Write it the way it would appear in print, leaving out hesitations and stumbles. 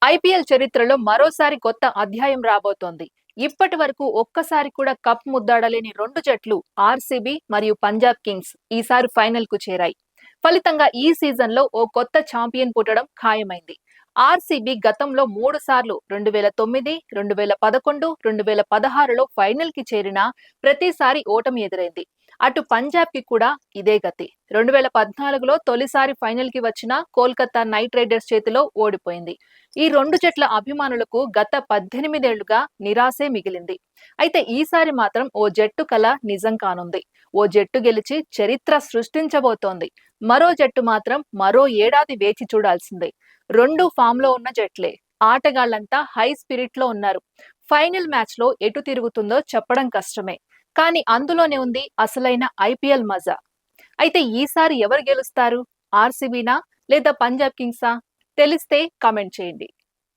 IPL చరిత్రలో మరోసారి కొత్త అధ్యాయం రాబోతోంది. ఇప్పటి వరకు ఒక్కసారి కూడా కప్ ముద్దాడలేని రెండు జట్లు ఆర్సీబీ మరియు పంజాబ్ కింగ్స్ ఈసారి ఫైనల్ కు చేరాయి. ఫలితంగా ఈ సీజన్ లో ఓ కొత్త ఛాంపియన్ పుట్టడం ఖాయమైంది. ఆర్సీబీ గతంలో 3 సార్లు 2009, 2011, 2016లో ఫైనల్ కి చేరినా ప్రతిసారి ఓటమి ఎదురైంది. అటు పంజాబ్ కి కూడా ఇదే గతి. 2014లో తొలిసారి ఫైనల్ కి వచ్చిన కోల్కతా నైట్ రైడర్స్ చేతిలో ఓడిపోయింది. ఈ రెండు జట్ల అభిమానులకు గత 18 ఏళ్లుగా నిరాశే మిగిలింది. అయితే ఈసారి మాత్రం ఓ జట్టు కల నిజం కానుంది. ఓ జట్టు గెలిచి చరిత్ర సృష్టించబోతోంది. మరో జట్టు మాత్రం మరో ఏడాది వేచి చూడాల్సిందే. రెండు ఫామ్ లో ఉన్న జట్లే. ఆటగాళ్లంతా హై స్పిరిట్ లో ఉన్నారు. ఫైనల్ మ్యాచ్ లో ఎటు తిరుగుతుందో చెప్పడం కష్టమే. కానీ అందులోనే ఉంది అసలైన ఐపీఎల్ మజా. అయితే ఈసారి ఎవరు గెలుస్తారు? ఆర్సీబీనా లేదా పంజాబ్ కింగ్సా? తెలిస్తే కామెంట్ చేయండి.